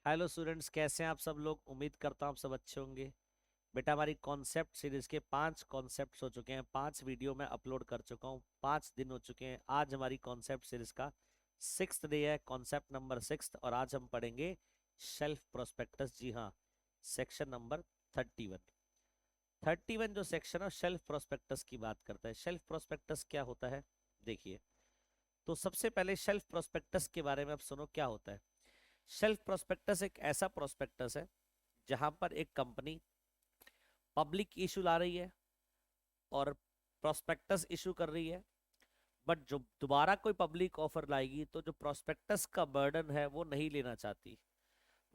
Hello students, कैसे हैं आप सब लोग। उम्मीद करता हूँ आप सब अच्छे होंगे। बेटा, हमारी कॉन्सेप्ट सीरीज के 5 कॉन्सेप्ट्स हो चुके हैं, 5 वीडियो मैं अपलोड कर चुका हूँ, 5 दिन हो चुके हैं। आज हमारी कॉन्सेप्ट सीरीज का 6th डे है, कॉन्सेप्ट नंबर 6, और आज हम पढ़ेंगे शेल्फ प्रोस्पेक्टस। जी हाँ, सेक्शन नंबर 31। 31 जो सेक्शन है शेल्फ प्रोस्पेक्टस की बात करता है। शेल्फ प्रोस्पेक्टस क्या होता है, देखिए। तो सबसे पहले शेल्फ प्रोस्पेक्टस के बारे में अब सुनो क्या होता है। शेल्फ प्रोस्पेक्टस एक ऐसा प्रोस्पेक्टस है जहां पर एक कंपनी पब्लिक इशू ला रही है और प्रोस्पेक्टस इशू कर रही है, बट जो दोबारा कोई पब्लिक ऑफर लाएगी तो जो प्रोस्पेक्टस का बर्डन है वो नहीं लेना चाहती।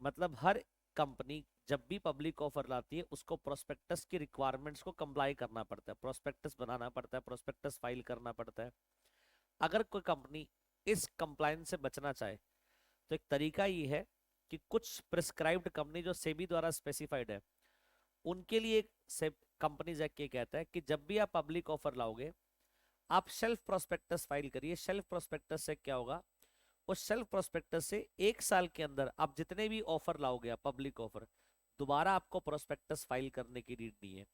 मतलब हर कंपनी जब भी पब्लिक ऑफर लाती है उसको प्रोस्पेक्टस की रिक्वायरमेंट्स को कंप्लाई करना पड़ता है, प्रोस्पेक्टस बनाना पड़ता है, प्रोस्पेक्टस फाइल करना पड़ता है। अगर कोई कंपनी इस कंप्लायंस से बचना चाहे तो एक तरीका ये है कि कुछ प्रिस्क्राइब्ड कंपनी जो सेबी द्वारा स्पेसिफाइड है उनके लिए से कंपनीज एक्ट ये कहता है कि जब भी आप पब्लिक ऑफर लाओगे आप शेल्फ प्रोस्पेक्टस फाइल करिए। शेल्फ प्रोस्पेक्टस से क्या होगा, उस शेल्फ प्रोस्पेक्टस से 1 साल के अंदर आप जितने भी ऑफर लाओगे, आप पब्लिक ऑफर, दोबारा आपको प्रोस्पेक्टस फाइल करने की नीड नहीं है।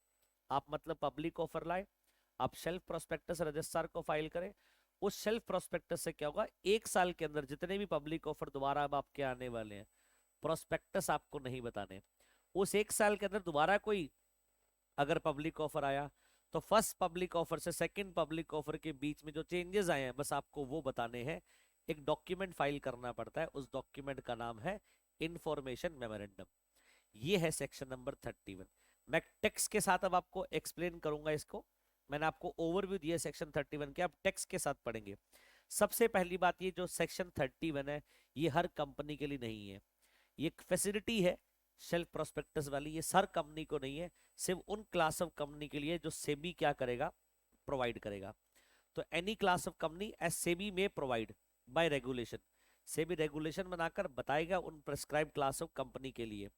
आप मतलब पब्लिक ऑफर लाए, आप शेल्फ प्रोस्पेक्टस रजिस्ट्रार को फाइल करें। उस शेल्फ प्रोस्पेक्टस से क्या होगा, 1 साल के अंदर जितने भी पब्लिक ऑफर दोबारा अब आपके आने वाले हैं, प्रोस्पेक्टस आपको नहीं बताने। उस 1 साल के अंदर दोबारा कोई अगर पब्लिक ऑफर आया तो फर्स्ट पब्लिक ऑफर से सेकंड पब्लिक ऑफर के बीच में जो चेंजेस आए हैं बस आपको वो बताने हैं। एक डॉक्यूमेंट फाइल करना पड़ता है, उस डॉक्यूमेंट का नाम है इंफॉर्मेशन मेमोरेंडम। ये है सेक्शन नंबर 31। मैं टेक्स्ट के साथ अब आपको एक्सप्लेन करूंगा इसको। मैंने आपको ओवरव्यू दिया सेक्शन 31 के, आप टेक्स्ट के साथ पढ़ेंगे। सबसे पहली बात, ये जो सेक्शन 31 है ये हर कंपनी के लिए नहीं है, ये एक फैसिलिटी है शेल्फ प्रोस्पेक्टस वाली। ये हर कंपनी को नहीं है, सिर्फ उन क्लास ऑफ कंपनी के लिए जो सेबी क्या करेगा, प्रोवाइड करेगा। तो any class of company as SEBI में provide by regulation, SEBI regulation बनाकर बताएगा उन प्रेस्क्राइब क्लास ऑफ कंपनी के लिए।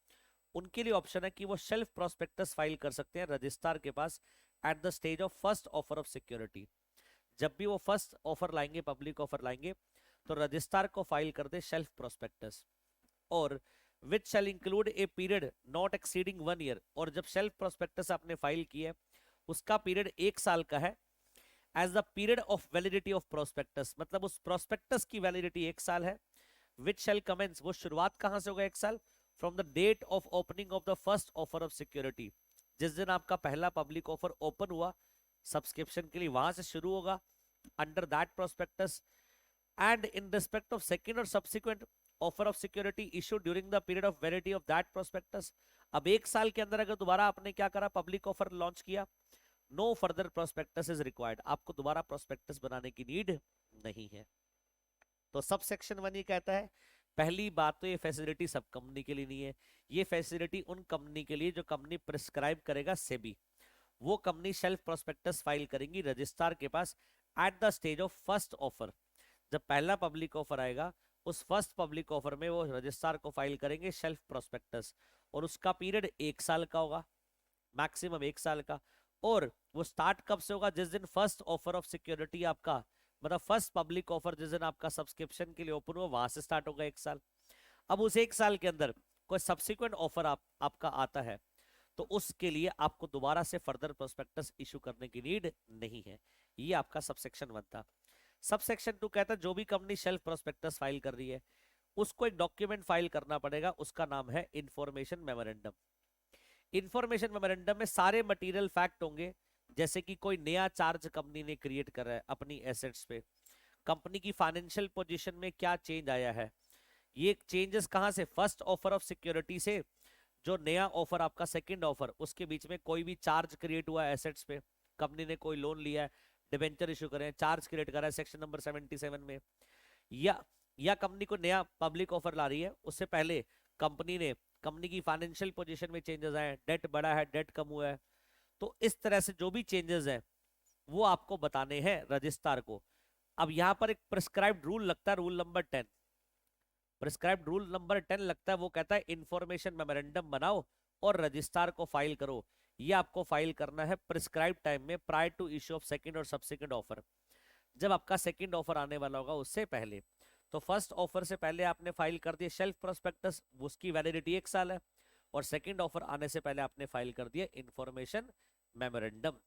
उनके लिए ऑप्शन है कि वो शेल्फ प्रोस्पेक्टस फाइल कर सकते हैं रजिस्ट्रार के पास at the stage of first offer of security. जब भी वो फर्स्ट ऑफर लाएंगे, पब्लिक ऑफर लाएंगे, तो रजिस्ट्रार को फाइल कर दे शेल्फ प्रोस्पेक्टस। और which shall include a period not exceeding 1 year. और जब शेल्फ प्रोस्पेक्टस आपने फाइल किया है उसका पीरियड 1 साल का है, as the period of validity of prospectus, मतलब उस प्रोस्पेक्टस की वैलिडिटी 1 साल है। विच शैल कमेंस, वो शुरुआत कहां से होगा 1 साल, from the date of opening of the first offer of security. जिस दिन आपका पहला पब्लिक ऑफर ओपन हुआ सब्सक्रिप्शन के लिए, वहां से शुरू होगा under that prospectus. And in respect of second और subsequent offer of security issue during the period of validity of that prospectus. अब 1 साल के अंदर अगर दोबारा आपने क्या करा, पब्लिक ऑफर लॉन्च किया, no further prospectus is required, आपको दोबारा प्रोस्पेक्टस बनाने की नीड नहीं है। तो सब सेक्शन 1 ये कहता है, पहली बात तो ये फैसिलिटी सब कंपनी के लिए नहीं है, ये फैसिलिटी उन कंपनी के लिए जो कंपनी प्रिस्क्राइब करेगा सेबी। वो कंपनी शेल्फ प्रोस्पेक्टस फाइल करेंगी रजिस्ट्रार के पास at the stage of first offer. जब पहला पब्लिक ऑफर आएगा उस फर्स्ट पब्लिक ऑफर में वो रजिस्ट्रार को फाइल करेंगे शेल्फ प्रोस्पेक्टस, और उसका पीरियड 1 साल का होगा, मैक्सिमम 1 साल का। और वो स्टार्ट कब से होगा, जिस दिन फर्स्ट ऑफर ऑफ सिक्योरिटी आपका, मतलब फर्स्ट पब्लिक ऑफर जिस दिन आपका सब्सक्रिप्शन के लिए ओपन हुआ वहां से स्टार्ट होगा 1 साल। अब उस 1 साल के अंदर कोई सब्सिक्वेंट ऑफर आपका आता है तो उसके लिए आपको दोबारा से फर्दर प्रोस्पेक्टस इशू करने की नीड नहीं है। ये आपका सबसेक्शन 1 था। सबसेक्शन 2 कहता है जो भी कंपनी शेल्फ प्रोस्पेक्टस फाइल कर रही है उसको एक डॉक्यूमेंट फाइल करना पड़ेगा, उसका नाम है इंफॉर्मेशन मेमोरेंडम। इंफॉर्मेशन मेमोरेंडम में सारे मटेरियल फैक्ट होंगे, जैसे कि कोई नया चार्ज कंपनी ने क्रिएट करा है अपनी एसेट्स पे, कंपनी की फाइनेंशियल पोजीशन में क्या चेंज आया है, ये चेंजेस कहां से, फर्स्ट ऑफर ऑफ सिक्योरिटी से जो नया ऑफर आपका सेकंड ऑफर, उसके बीच में कोई भी चार्ज क्रिएट हुआ है एसेट्स पे, कंपनी ने कोई लोन लिया है, डिबेंचर इशू करे हैं, चार्ज क्रिएट करा है सेक्शन नंबर 77 में, या कंपनी को नया पब्लिक ऑफर ला रही है उससे पहले कंपनी की फाइनेंशियल पोजीशन में चेंजेस आए हैं, डेट बढ़ा है, डेट कम हुआ है। तो इस तरह से जो भी चेंजेस है वो आपको बताने हैं रजिस्ट्रार को। अब यहाँ पर एक प्रिस्क्राइब्ड रूल लगता है, rule number 10। Prescribed rule number 10 लगता है, वो कहता है इंफॉर्मेशन मेमोरेंडम बनाओ और रजिस्ट्रार को फाइल करो। ये आपको फाइल करना है प्रिस्क्राइब टाइम में, prior to issue of second और सब्सिक्वेंट ऑफर, जब आपका सेकंड ऑफर आने वाला होगा उससे पहले। तो फर्स्ट ऑफर से पहले आपने फाइल कर दिया शेल्फ प्रोस्पेक्टस, उसकी वैलिडिटी 1 साल है, और सेकंड ऑफर आने से पहले आपने फाइल कर दिया इंफॉर्मेशन मेमोरेंडम।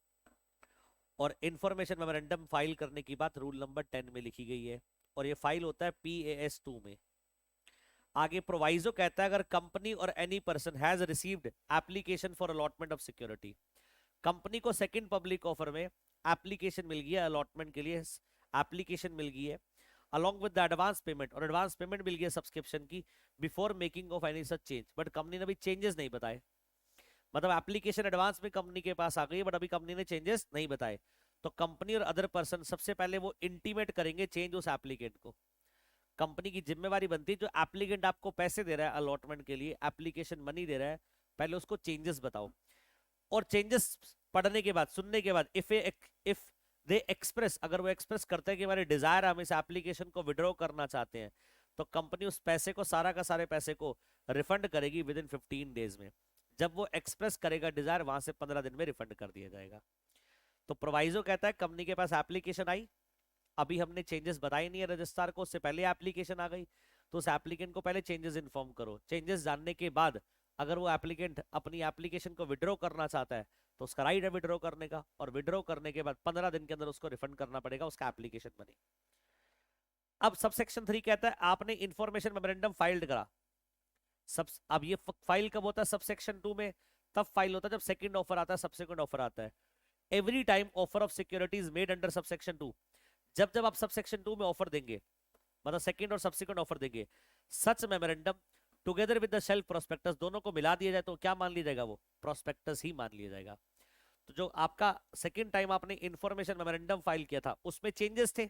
और इंफॉर्मेशन मेमोरेंडम फाइल करने की बात रूल नंबर 10 में लिखी गई है, और ये फाइल होता है PAS 2 में। आगे प्रोवाइजो कहता है अगर कंपनी और any person has received application for allotment of security, company को सेकंड पब्लिक ऑफर में एप्लीकेशन मिल गया अलॉटमेंट के लिए, एप्लीकेशन मिल गई है along with the advance payment, और एडवांस पेमेंट मिल गया सब्सक्रिप्शन की, before making of any such change, but company ने अभी चेंजेस नहीं बताए, मतलब एप्लीकेशन एडवांस में कंपनी के पास आ गई है बट अभी कंपनी ने चेंजेस नहीं बताए, तो कंपनी और अदर पर्सन सबसे पहले वो इंटीमेट करेंगे चेंज उस एप्लीकेंट को। कंपनी की जिम्मेवारी बनती है जो एप्लीकेंट आपको पैसे दे रहा है अलॉटमेंट के लिए, एप्लीकेशन मनी दे रहा है, पहले उसको चेंजेस बताओ, और चेंजेस पढ़ने के बाद, सुनने के बाद, इफ दे एक्सप्रेस, अगर वो एक्सप्रेस करते हैं कि हमारे डिजायर हम इस एप्लीकेशन को विड्रॉ करना चाहते हैं, तो कंपनी उस पैसे को, सारा का सारे पैसे को रिफंड करेगी विद इन 15 डेज में। जब वो एक्सप्रेस करेगा डिजायर, वहां से 15 दिन में रिफंड कर दिया जाएगा। तो प्रोवाइजो कहता है कंपनी के पास एप्लीकेशन आई, अभी हमने चेंजेस बताए नहीं है रजिस्ट्रार को, उससे पहले एप्लीकेशन आ गई, तो उस एप्लीकेंट को पहले चेंजेस इन्फॉर्म करो। चेंजेस जानने के बाद अगर वो एप्लीकेंट अपनी एप्लीकेशन को विड्रॉ करना चाहता है तो उसका राइट है विड्रॉ करने का, और विड्रॉ करने के बाद 15 दिन के अंदर उसको रिफंड करना पड़ेगा उसका एप्लीकेशन मनी। अब सबसेक्शन 3 कहता है आपने इंफॉर्मेशन मेमोरेंडम फाइल्ड करा, सब, अब ये फाइल कब होता है सबसेक्शन 2 में, तब फाइल होता है जब सेकंड ऑफर आता है, सबसेक्वेंट ऑफर आता है। Every time offer of security is made under subsection 2, जब जब आप सबसेक्शन 2 में ऑफर देंगे, मतलब सेकंड और सब्सिक्वेंट ऑफर देंगे, such memorandum together with the shelf prospectus, दोनों को मिला दिया जाए तो क्या मान लिया जाएगा, वो प्रोस्पेक्टस ही मान लिया जाएगा। तो जो आपका सेकंड टाइम आपने इंफॉर्मेशन मेमोरेंडम फाइल किया था उसमें चेंजेस थे,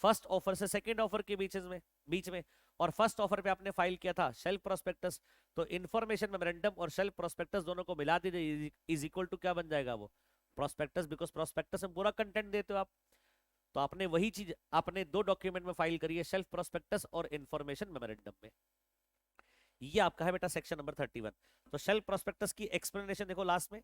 फर्स्ट ऑफर से सेकंड ऑफर के बीच में, और फर्स्ट ऑफर पे आपने फाइल किया था शेल्फ प्रोस्पेक्टस, तो इंफॉर्मेशन मेमोरेंडम और शेल्फ प्रोस्पेक्टस दोनों को मिला दीजिए, इज इक्वल टू क्या बन जाएगा, वो प्रोस्पेक्टस, बिकॉज प्रोस्पेक्टस में पूरा कंटेंट देते हो आप। तो आपने वही चीज आपने 2 डॉक्यूमेंट में फाइल करी है, शेल्फ प्रोस्पेक्टस और इंफॉर्मेशन मेमोरेंडम में। ये आपका है बेटा सेक्शन नंबर 31। तो शेल्फ प्रोस्पेक्टस की एक्सप्लेनेशन देखो लास्ट में,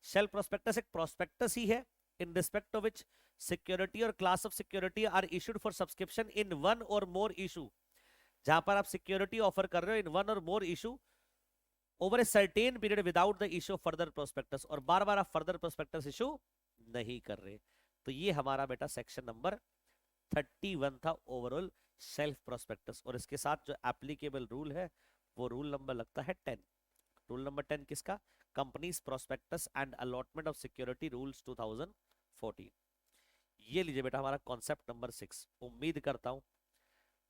शेल्फ प्रोस्पेक्टस एक प्रोस्पेक्टस ही है in respect of which security or class of security are issued for subscription in one or more issue, जहां पर आप सिक्योरिटी ऑफर कर रहे हो in one or more issue over a certain period without the issue further prospectus, और बार बार आप further prospectus issue नहीं कर रहे। तो ये हमारा बेटा सेक्शन नंबर 31 था ओवरऑल सेल्फ प्रोस्पेक्टस, और इसके साथ जो एप्लीकेबल रूल है वो रूल नंबर लगता है 10। रूल नंबर 10 किसका, companies prospectus and allotment of security rules 2014। ये लीजिए बेटा हमारा कॉन्सेप्ट नंबर 6। उम्मीद करता हूं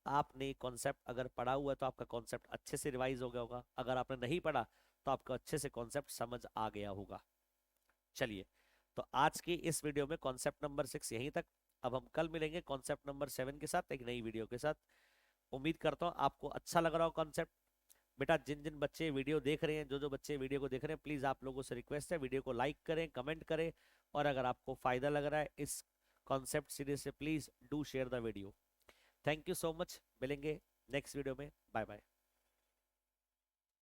आपने कॉन्सेप्ट अगर पढ़ा हुआ है तो आपका कॉन्सेप्ट अच्छे से रिवाइज हो गया होगा, अगर आपने नहीं पढ़ा तो आपको अच्छे से कॉन्सेप्ट समझ आ गया होगा। चलिए, तो आज की इस वीडियो में कॉन्सेप्ट नंबर 6 यहीं तक। अब हम कल मिलेंगे कॉन्सेप्ट नंबर 7 के साथ एक नई वीडियो के साथ। उम्मीद करता हूँ आपको अच्छा लग रहा हो कॉन्सेप्ट। बेटा जिन जिन बच्चे वीडियो देख रहे हैं, जो जो बच्चे वीडियो को देख रहे हैं, प्लीज आप लोगों से रिक्वेस्ट है वीडियो को लाइक करें, कमेंट करें, और अगर आपको फायदा लग रहा है इस कॉन्सेप्ट सीरीज से please do share the video. Thank you so much, मिलेंगे नेक्स्ट वीडियो में, बाय बाय।